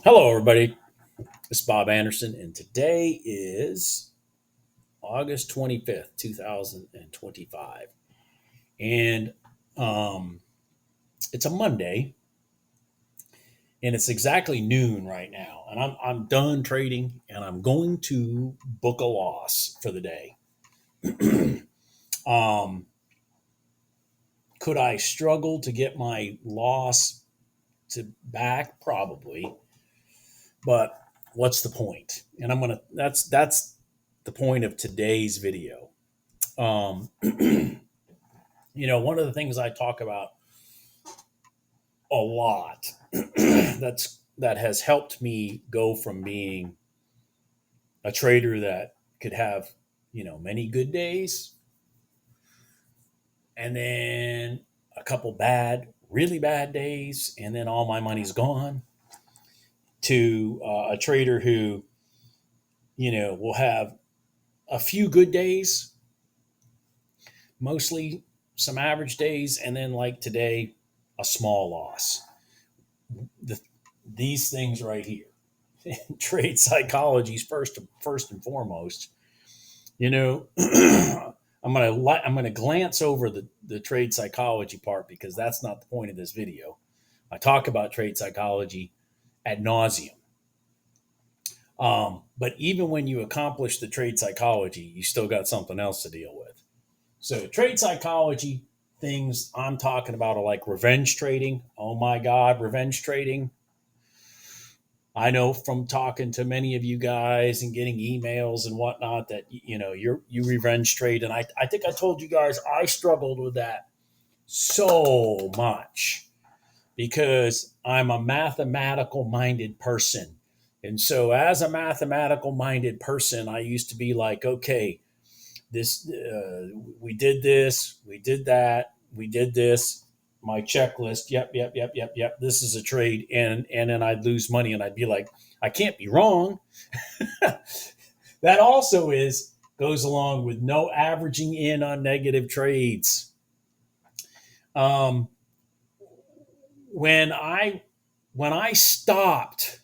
Hello, everybody. This is Bob Anderson, and today is August 25th, 2025. And um, it's a Monday, and it's exactly noon right now. And I'm done trading, and I'm going to book a loss for the day. um, could I struggle to get my loss to back? Probably. But what's the point? And that's the point of today's video. One of the things I talk about a lot that has helped me go from being a trader that could have, many good days and then a couple really bad days, and then all my money's gone, to a trader who, will have a few good days, mostly some average days, and then like today, a small loss. The, these things right here, trade psychology is first and foremost. You know, I'm gonna glance over the trade psychology part because that's not the point of this video. I talk about trade psychology ad nauseum. But even when you accomplish the trade psychology, you still got something else to deal with. So trade psychology things I'm talking about are like revenge trading. Oh my God, revenge trading. I know from talking to many of you guys and getting emails and whatnot that you revenge trade, and I think I told you guys I struggled with that so much because I'm a mathematical minded person. And so as a mathematical minded person, I used to be like, okay, this we did this, we did that, we did this. My checklist, yep. This is a trade, and then I'd lose money, and I'd be like, I can't be wrong. That also is goes along with no averaging in on negative trades. Um, when I when I stopped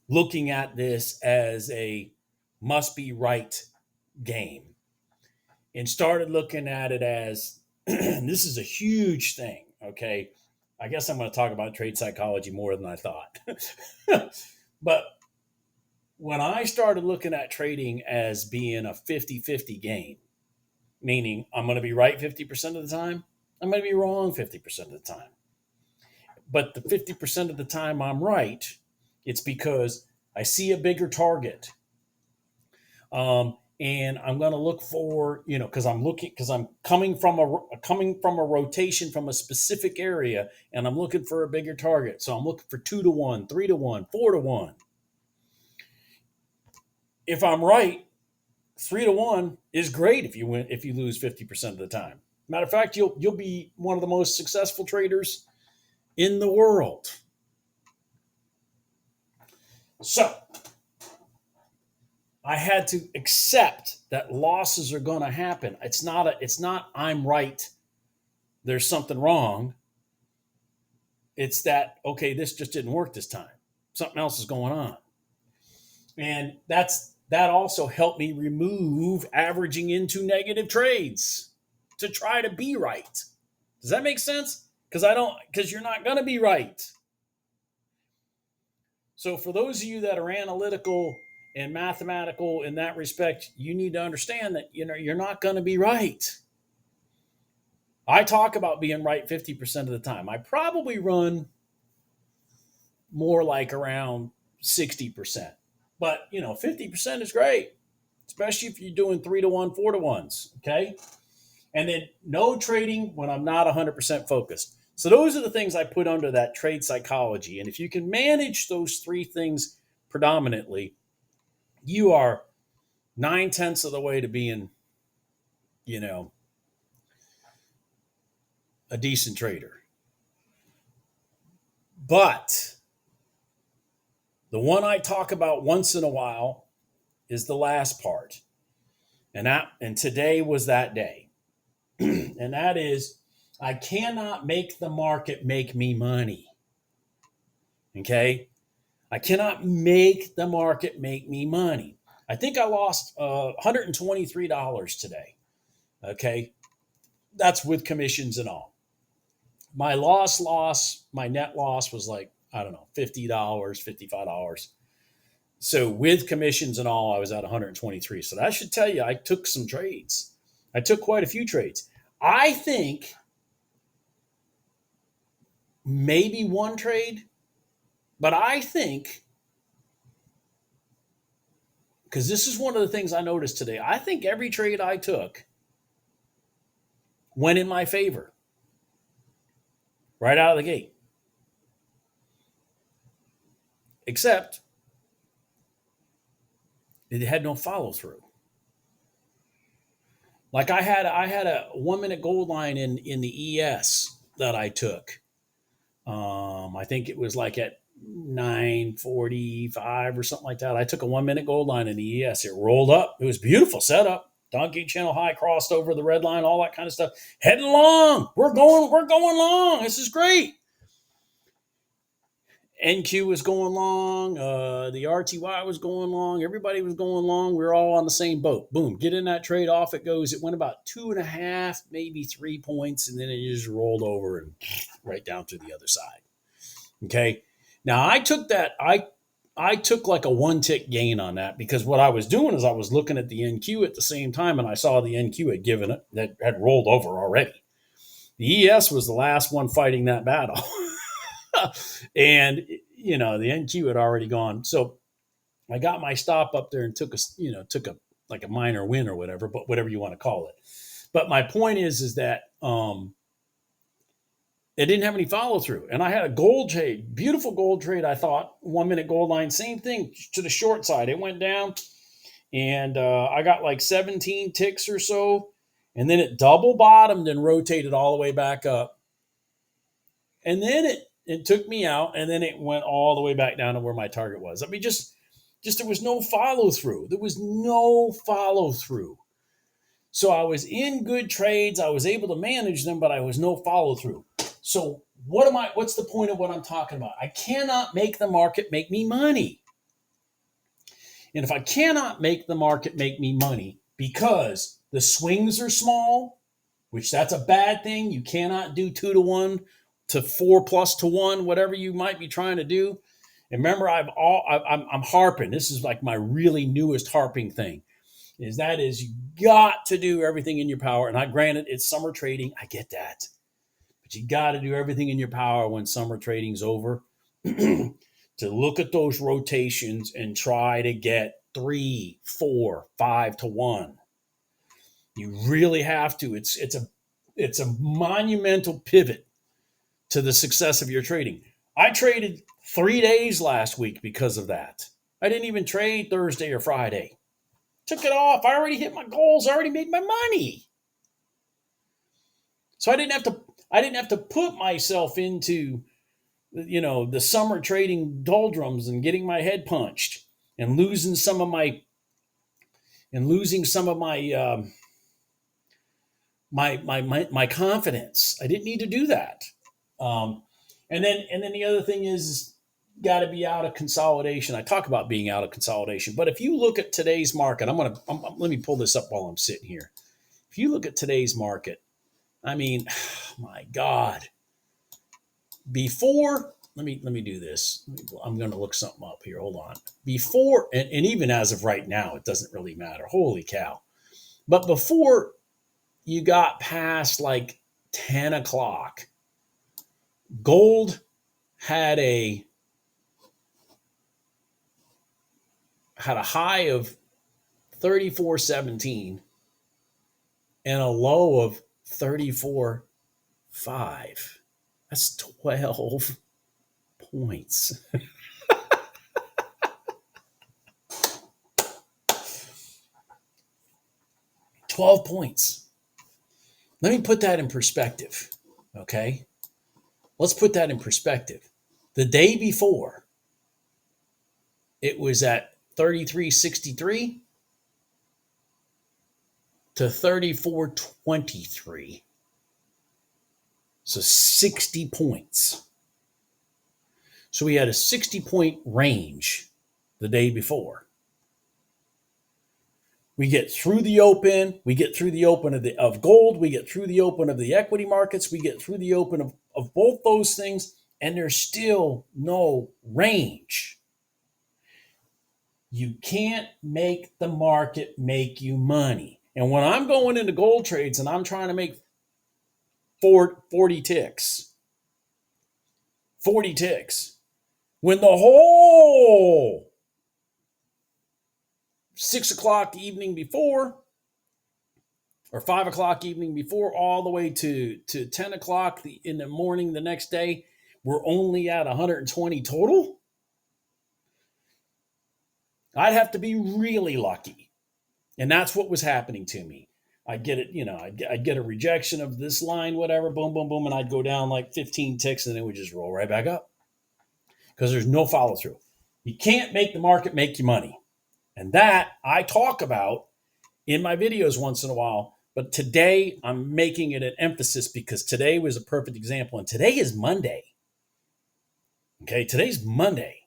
looking at this as a must be right game and started looking at it as this is a huge thing. Okay. I guess I'm going to talk about trade psychology more than I thought. But when I started looking at trading as being a 50-50 game, meaning I'm going to be right 50% of the time, I'm going to be wrong 50% of the time. But the 50% of the time I'm right, it's because I see a bigger target. And I'm going to look for, because I'm coming from a rotation from a specific area, and I'm looking for a bigger target. So I'm looking for 2-to-1, 3-to-1, 4-to-1. If I'm right, 3-to-1 is great if you lose 50% of the time. Matter of fact, you'll be one of the most successful traders in the world. So I had to accept that losses are going to happen. It's not I'm right, there's something wrong. It's that, okay, this just didn't work this time. Something else is going on. And that also helped me remove averaging into negative trades to try to be right. Does that make sense? Because you're not going to be right. So for those of you that are analytical and mathematical in that respect, you need to understand that you're not going to be right. I talk about being right 50% of the time. I probably run more like around 60%. But 50% is great, especially if you're doing 3-to-1, 4-to-1s. Okay. And then no trading when I'm not 100% focused. So those are the things I put under that trade psychology. And if you can manage those three things predominantly, you are 9/10 of the way to being, you know, a decent trader. But the one I talk about once in a while is the last part. And today was that day. And that is, I cannot make the market make me money. Okay. I cannot make the market make me money. I think I lost $123 today. Okay. That's with commissions and all. My net loss was like, I don't know, $50, $55. So with commissions and all, I was at 123. So that should tell you I took some trades. I took quite a few trades. I think maybe one trade, but I think, because this is one of the things I noticed today, I think every trade I took went in my favor right out of the gate, except it had no follow through. Like I had a 1 minute gold line in the ES that I took. I think it was like at 9:45 or something like that. I took a 1 minute gold line in the ES. It rolled up. It was beautiful setup. Donkey channel high crossed over the red line, all that kind of stuff. Heading long. We're going long. This is great. NQ was going long. The RTY was going long. Everybody was going long. We were all on the same boat. Boom, get in that trade. Off it goes. It went about 2.5, maybe 3 points, and then it just rolled over and right down to the other side. Okay. Now I took that. I took like a 1 tick gain on that because what I was doing is I was looking at the NQ at the same time, and I saw the NQ had given it, that had rolled over already. The ES was the last one fighting that battle. And the NQ had already gone. So I got my stop up there and took a like a minor win or whatever, but whatever you want to call it. But my point is that it didn't have any follow through, and I had a gold trade, beautiful gold trade. I thought 1 minute gold line, same thing to the short side. It went down, and I got like 17 ticks or so, and then it double bottomed and rotated all the way back up, and then it took me out, and then it went all the way back down to where my target was. I mean, just there was no follow through. There was no follow through. So I was in good trades. I was able to manage them, but I was no follow through. So what's the point of what I'm talking about? I cannot make the market make me money. And if I cannot make the market make me money because the swings are small, which that's a bad thing. You cannot do 2 to 1 to 4 plus to 1, whatever you might be trying to do. And remember, I'm harping. This is like my really newest harping thing. Is you got to do everything in your power. And granted, it's summer trading. I get that. But you got to do everything in your power when summer trading's over to look at those rotations and try to get 3, 4, 5 to 1. You really have to. It's a monumental pivot to the success of your trading. I traded 3 days last week because of that. I didn't even trade Thursday or Friday. Took it off. I already hit my goals. I already made my money. So I didn't have to put myself into the summer trading doldrums and getting my head punched and losing some of my my confidence. I didn't need to do that. Um, and then the other thing is got to be out of consolidation. I talk about being out of consolidation, but if you look at today's market, let me pull this up while I'm sitting here. If you look at today's market, I mean, my God. Before, let me do this. I'm going to look something up here. Hold on. Before, and even as of right now, it doesn't really matter. Holy cow. But before you got past like 10 o'clock, gold had a high of 34.17 and a low of 34.5. That's 12 points. 12 points. Let me put that in perspective. Okay. Let's put that in perspective. The day before, it was at 33.63 to 34.23. So 60 points. So we had a 60-point range the day before. We get through the open, of gold, we get through the open of the equity markets, we get through the open of both those things, and there's still no range. You can't make the market make you money. And when I'm going into gold trades and I'm trying to make 40 ticks, when the whole 6 o'clock the evening before, or 5 o'clock evening before, all the way to 10 o'clock in the morning the next day, we're only at 120 total, I'd have to be really lucky. And that's what was happening to me. I'd get it, I'd get a rejection of this line, whatever, boom, boom, boom, and I'd go down like 15 ticks and it would just roll right back up because there's no follow through. You can't make the market make you money. And that I talk about in my videos once in a while. But today I'm making it an emphasis because today was a perfect example. And today is Monday. Okay, today's Monday.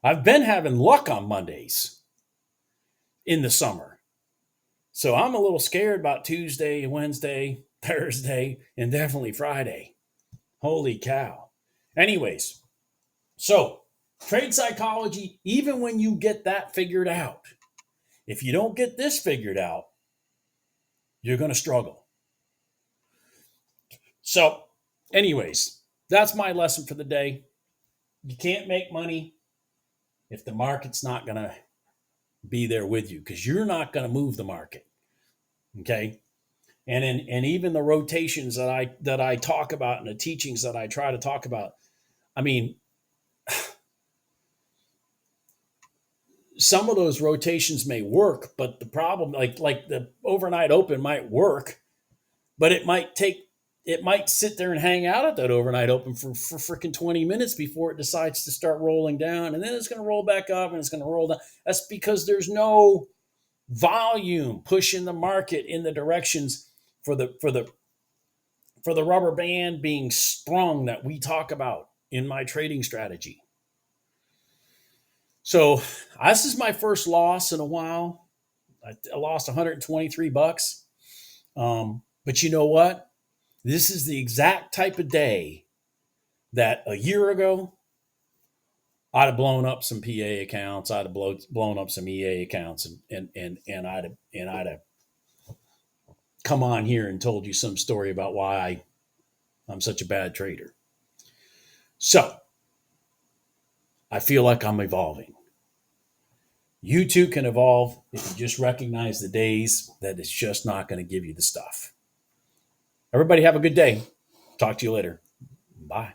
I've been having luck on Mondays in the summer. So I'm a little scared about Tuesday, Wednesday, Thursday, and definitely Friday. Holy cow. Anyways, so trade psychology, even when you get that figured out, if you don't get this figured out, you're going to struggle. So, anyways, that's my lesson for the day. You can't make money if the market's not going to be there with you because you're not going to move the market. Okay? And even the rotations that I talk about and the teachings that I try to talk about, I mean, some of those rotations may work, but the problem, like the overnight open might work, but it might sit there and hang out at that overnight open for freaking 20 minutes before it decides to start rolling down. And then it's going to roll back up and it's going to roll down. That's because there's no volume pushing the market in the directions for the rubber band being sprung that we talk about in my trading strategy. So this is my first loss in a while. I lost $123. But you know what? This is the exact type of day that a year ago, I'd have blown up some PA accounts. I'd have blown up some EA accounts, and I'd have come on here and told you some story about why I'm such a bad trader. So I feel like I'm evolving. You too can evolve if you just recognize the days that it's just not going to give you the stuff. Everybody have a good day. Talk to you later. Bye.